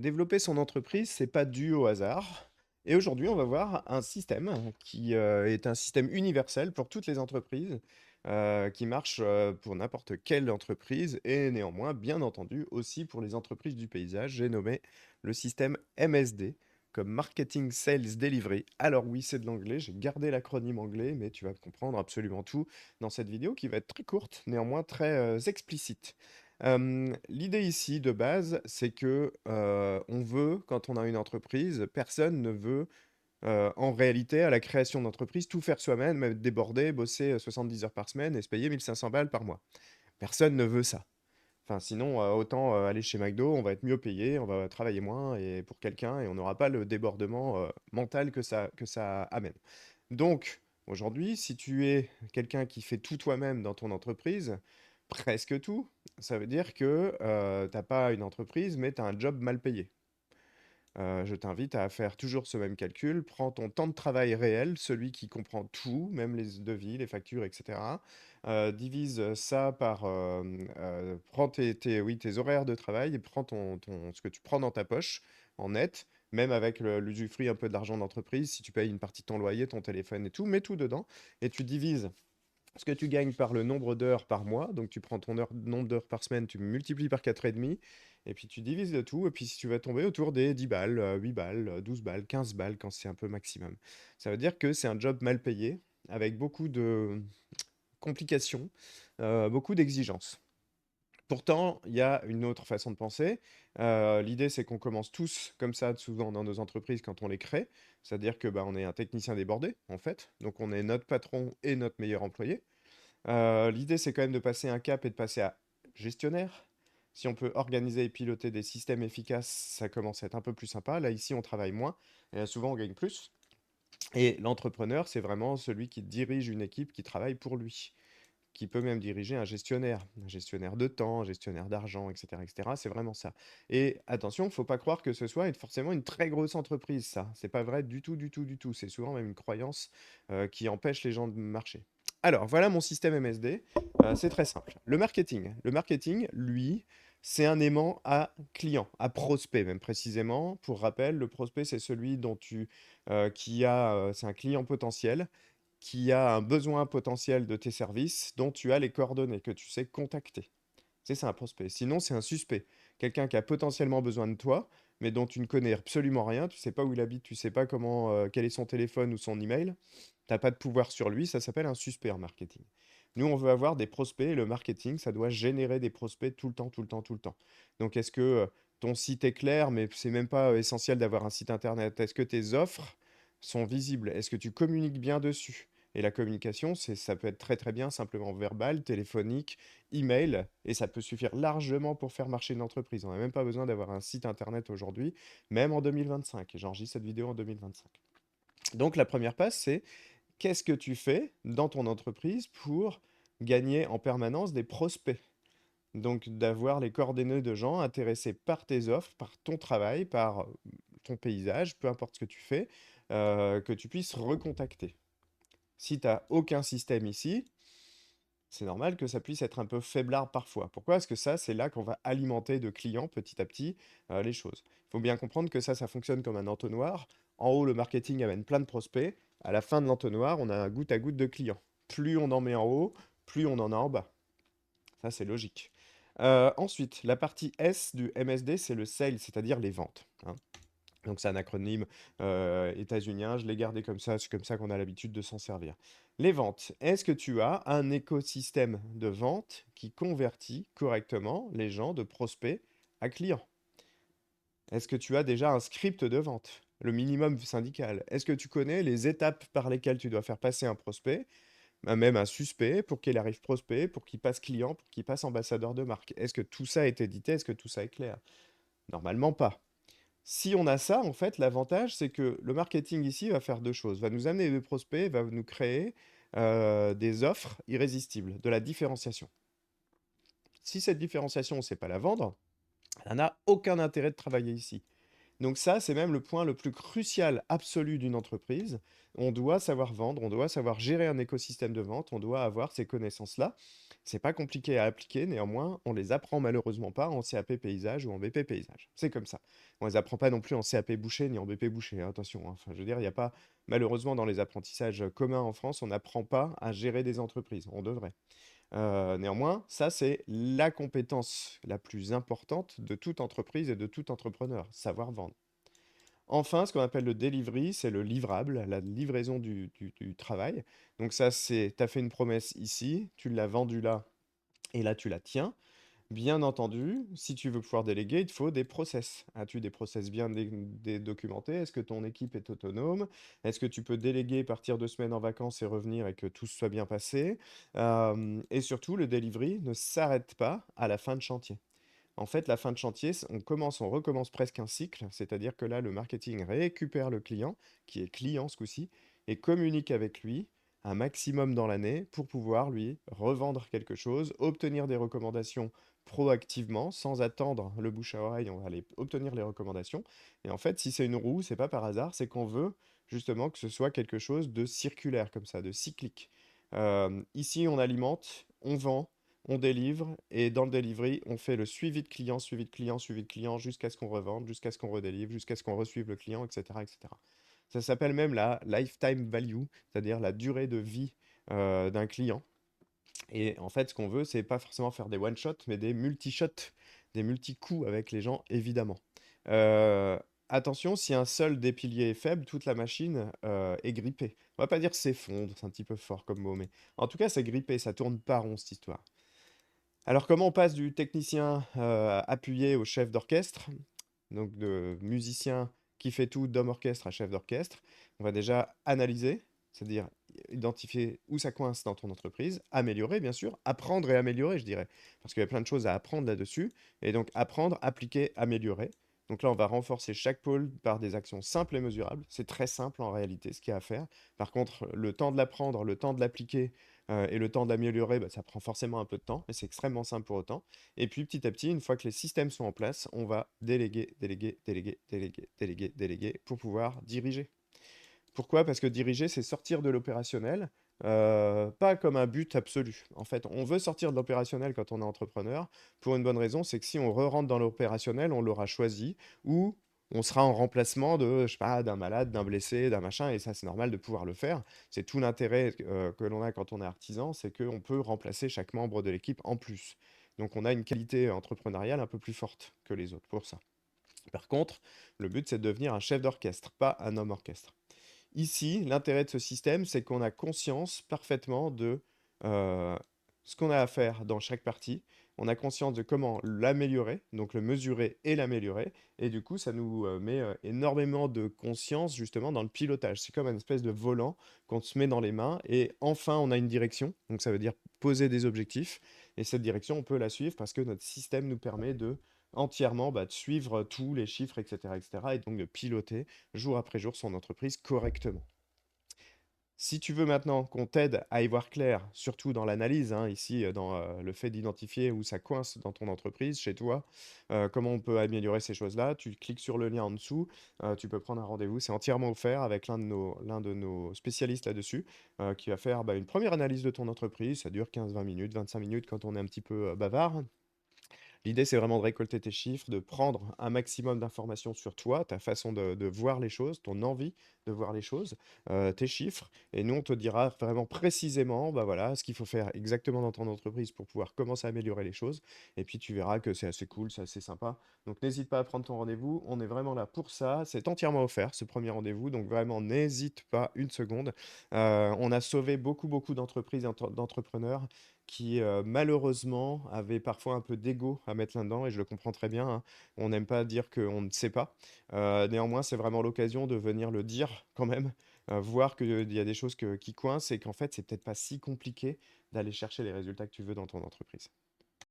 Développer son entreprise, c'est pas dû au hasard. Et aujourd'hui, on va voir un système qui est un système universel pour toutes les entreprises, qui marche pour n'importe quelle entreprise et néanmoins, bien entendu, aussi pour les entreprises du paysage. J'ai nommé le système MSD comme Marketing Sales Delivery. Alors oui, c'est de l'anglais, j'ai gardé l'acronyme anglais, mais tu vas comprendre absolument tout dans cette vidéo qui va être très courte, néanmoins très explicite. L'idée ici de base, c'est que, on veut quand on a une entreprise, personne ne veut, en réalité, à la création d'entreprise, tout faire soi-même, être débordé, bosser, 70 heures par semaine et se payer 1 500 balles par mois. Personne ne veut ça. Enfin sinon, autant, aller chez McDo, on va être mieux payé, on va travailler moins et pour quelqu'un et on n'aura pas le débordement, mental que ça amène. Donc aujourd'hui, si tu es quelqu'un qui fait tout toi-même dans ton entreprise, presque tout, ça veut dire que, tu pas une entreprise, mais tu as un job mal payé. Je t'invite à faire toujours ce même calcul. Prends ton temps de travail réel, celui qui comprend tout, même les devis, les factures, et cetera. Divise ça par, prends tes horaires de travail et prends ce que tu prends dans ta poche en net, même avec l'usufruit un peu de l'argent d'entreprise, si tu payes une partie de ton loyer, ton téléphone et tout, mets tout dedans et tu divises ce que tu gagnes par le nombre d'heures par mois, donc tu prends ton nombre d'heures par semaine, tu multiplies par 4,5, et puis tu divises le tout, et puis si tu vas tomber autour des 10 balles, 8 balles, 12 balles, 15 balles quand c'est un peu maximum. Ça veut dire que c'est un job mal payé, avec beaucoup de complications, beaucoup d'exigences. Pourtant, il y a une autre façon de penser. L'idée, c'est qu'on commence tous comme ça, souvent dans nos entreprises quand on les crée. C'est-à-dire que bah, on est un technicien débordé, en fait. Donc on est notre patron et notre meilleur employé. L'idée, c'est quand même de passer un cap et de passer à gestionnaire. Si on peut organiser et piloter des systèmes efficaces, ça commence à être un peu plus sympa. Là, ici, on travaille moins et là, souvent, on gagne plus. Et l'entrepreneur, c'est vraiment celui qui dirige une équipe qui travaille pour lui, qui peut même diriger un gestionnaire de temps, un gestionnaire d'argent, etc., etc. C'est vraiment ça. Et attention, faut pas croire que ce soit forcément une très grosse entreprise, ça. C'est pas vrai du tout, du tout, du tout. C'est souvent même une croyance qui empêche les gens de marcher. Alors, voilà mon système MSD. C'est très simple. Le marketing, lui, c'est un aimant à client, à prospect même précisément. Pour rappel, le prospect, c'est celui c'est un client potentiel qui a un besoin potentiel de tes services dont tu as les coordonnées, que tu sais contacter. C'est un prospect. Sinon, c'est un suspect. Quelqu'un qui a potentiellement besoin de toi, mais dont tu ne connais absolument rien, tu sais pas où il habite, tu sais pas quel est son téléphone ou son email, t'as pas de pouvoir sur lui, ça s'appelle un suspect en marketing. Nous, on veut avoir des prospects et le marketing, ça doit générer des prospects tout le temps, tout le temps, tout le temps. Donc, est-ce que ton site est clair, mais c'est même pas essentiel d'avoir un site internet? Est-ce que tes offres sont visibles? Est-ce que tu communiques bien dessus? Et la communication, ça peut être très très bien simplement verbal, téléphonique, email, et ça peut suffire largement pour faire marcher une entreprise. On n'a même pas besoin d'avoir un site internet aujourd'hui, même en 2025. Et j'enregistre cette vidéo en 2025. Donc la première passe, c'est qu'est-ce que tu fais dans ton entreprise pour gagner en permanence des prospects? Donc d'avoir les coordonnées de gens intéressés par tes offres, par ton travail, par ton paysage, peu importe ce que tu fais, que tu puisses recontacter. Si tu n'as aucun système ici, c'est normal que ça puisse être un peu faiblard parfois. Pourquoi? Parce que ça, c'est là qu'on va alimenter de clients petit à petit les choses. Il faut bien comprendre que ça fonctionne comme un entonnoir. En haut, le marketing amène plein de prospects. À la fin de l'entonnoir, on a un goutte à goutte de clients. Plus on en met en haut, plus on en a en bas. Ça, c'est logique. Ensuite, la partie S du MSD, c'est le sales, c'est-à-dire les ventes, hein. Donc c'est un acronyme états-unien, je l'ai gardé comme ça, c'est comme ça qu'on a l'habitude de s'en servir. Les ventes. Est-ce que tu as un écosystème de vente qui convertit correctement les gens de prospects à clients? Est-ce que tu as déjà un script de vente? Le minimum syndical. Est-ce que tu connais les étapes par lesquelles tu dois faire passer un prospect, même un suspect, pour qu'il arrive prospect, pour qu'il passe client, pour qu'il passe ambassadeur de marque? Est-ce que tout ça est édité? Est-ce que tout ça est clair? Normalement pas. Si on a ça, en fait, l'avantage, c'est que le marketing ici va faire 2 choses. Va nous amener des prospects, va nous créer, des offres irrésistibles, de la différenciation. Si cette différenciation, on ne sait pas la vendre, elle n'a aucun intérêt de travailler ici. Donc ça, c'est même le point le plus crucial absolu d'une entreprise. On doit savoir vendre, on doit savoir gérer un écosystème de vente, on doit avoir ces connaissances-là. C'est pas compliqué à appliquer, néanmoins, on les apprend malheureusement pas en CAP paysage ou en BP paysage. C'est comme ça. On les apprend pas non plus en CAP boucher ni en BP boucher, hein, attention, hein. Enfin, je veux dire, il n'y a pas, malheureusement, dans les apprentissages communs en France, on n'apprend pas à gérer des entreprises. On devrait. Néanmoins, ça, c'est la compétence la plus importante de toute entreprise et de tout entrepreneur, savoir vendre. Enfin, ce qu'on appelle le delivery, c'est le livrable, la livraison du travail. Donc ça, c'est, tu as fait une promesse ici, tu l'as vendue là, et là, tu la tiens. Bien entendu, si tu veux pouvoir déléguer, il te faut des process. As-tu des process bien documentés? Est-ce que ton équipe est autonome? Est-ce que tu peux déléguer, partir 2 semaines en vacances et revenir et que tout soit bien passé? Et surtout, le delivery ne s'arrête pas à la fin de chantier. En fait, la fin de chantier, on recommence presque un cycle, c'est-à-dire que là, le marketing récupère le client, qui est client ce coup-ci, et communique avec lui un maximum dans l'année pour pouvoir lui revendre quelque chose, obtenir des recommandations proactivement, sans attendre le bouche à oreille, on va aller obtenir les recommandations. Et en fait, si c'est une roue, c'est pas par hasard, c'est qu'on veut justement que ce soit quelque chose de circulaire comme ça, de cyclique. Ici, on alimente, on vend, on délivre et dans le delivery, on fait le suivi de client, suivi de client, suivi de client jusqu'à ce qu'on revende, jusqu'à ce qu'on redélivre, jusqu'à ce qu'on resuive le client, etc., etc. Ça s'appelle même la lifetime value, c'est-à-dire la durée de vie d'un client. Et en fait, ce qu'on veut, c'est pas forcément faire des one-shots, mais des multi-shots, des multi-coups avec les gens, évidemment. Euh, Attention, si un seul des piliers est faible, toute la machine est grippée. On va pas dire s'effondre, c'est un petit peu fort comme mot, mais en tout cas, c'est grippé, ça tourne pas rond cette histoire. Alors, comment on passe du technicien appuyé au chef d'orchestre, donc de musicien qui fait tout, d'homme orchestre à chef d'orchestre? On va déjà analyser, c'est-à-dire identifier où ça coince dans ton entreprise, améliorer bien sûr, apprendre et améliorer, je dirais, parce qu'il y a plein de choses à apprendre là-dessus, et donc apprendre, appliquer, améliorer. Donc là, on va renforcer chaque pôle par des actions simples et mesurables. C'est très simple en réalité ce qu'il y a à faire. Par contre, le temps de l'apprendre, le temps de l'appliquer, et le temps d'améliorer, bah, ça prend forcément un peu de temps, mais c'est extrêmement simple pour autant. Et puis petit à petit, une fois que les systèmes sont en place, on va déléguer, déléguer, déléguer, déléguer, déléguer, déléguer pour pouvoir diriger. Pourquoi? Parce que diriger, c'est sortir de l'opérationnel, pas comme un but absolu. En fait, on veut sortir de l'opérationnel quand on est entrepreneur, pour une bonne raison, c'est que si on re-rentre dans l'opérationnel, on l'aura choisi, ou on sera en remplacement de, je sais pas, d'un malade, d'un blessé, d'un machin, et ça, c'est normal de pouvoir le faire. C'est tout l'intérêt que l'on a quand on est artisan, c'est qu'on peut remplacer chaque membre de l'équipe en plus. Donc on a une qualité entrepreneuriale un peu plus forte que les autres pour ça. Par contre, le but, c'est de devenir un chef d'orchestre, pas un homme orchestre. Ici, l'intérêt de ce système, c'est qu'on a conscience parfaitement de euh, ce qu'on a à faire dans chaque partie. On a conscience de comment l'améliorer, donc le mesurer et l'améliorer. Et du coup, ça nous met énormément de conscience justement dans le pilotage. C'est comme une espèce de volant qu'on se met dans les mains. Et enfin, on a une direction. Donc ça veut dire poser des objectifs. Et cette direction, on peut la suivre parce que notre système nous permet de entièrement de suivre tous les chiffres, etc., etc., et donc de piloter jour après jour son entreprise correctement. Si tu veux maintenant qu'on t'aide à y voir clair, surtout dans l'analyse, hein, ici, dans le fait d'identifier où ça coince dans ton entreprise, chez toi, comment on peut améliorer ces choses-là, tu cliques sur le lien en dessous, tu peux prendre un rendez-vous, c'est entièrement offert avec l'un de nos spécialistes là-dessus, qui va faire une première analyse de ton entreprise, ça dure 15-20 minutes, 25 minutes quand on est un petit peu bavard. L'idée, c'est vraiment de récolter tes chiffres, de prendre un maximum d'informations sur toi, ta façon de voir les choses, ton envie de voir les choses, tes chiffres. Et nous, on te dira vraiment précisément, bah voilà, ce qu'il faut faire exactement dans ton entreprise pour pouvoir commencer à améliorer les choses. Et puis, tu verras que c'est assez cool, c'est assez sympa. Donc, n'hésite pas à prendre ton rendez-vous. On est vraiment là pour ça. C'est entièrement offert, ce premier rendez-vous. Donc, vraiment, n'hésite pas une seconde. On a sauvé beaucoup, beaucoup d'entreprises et d'entrepreneurs qui malheureusement avait parfois un peu d'ego à mettre là-dedans, et je le comprends très bien, hein. On n'aime pas dire qu'on ne sait pas. Néanmoins, c'est vraiment l'occasion de venir le dire quand même, voir qu'il y a des choses qui coincent et qu'en fait, c'est peut-être pas si compliqué d'aller chercher les résultats que tu veux dans ton entreprise.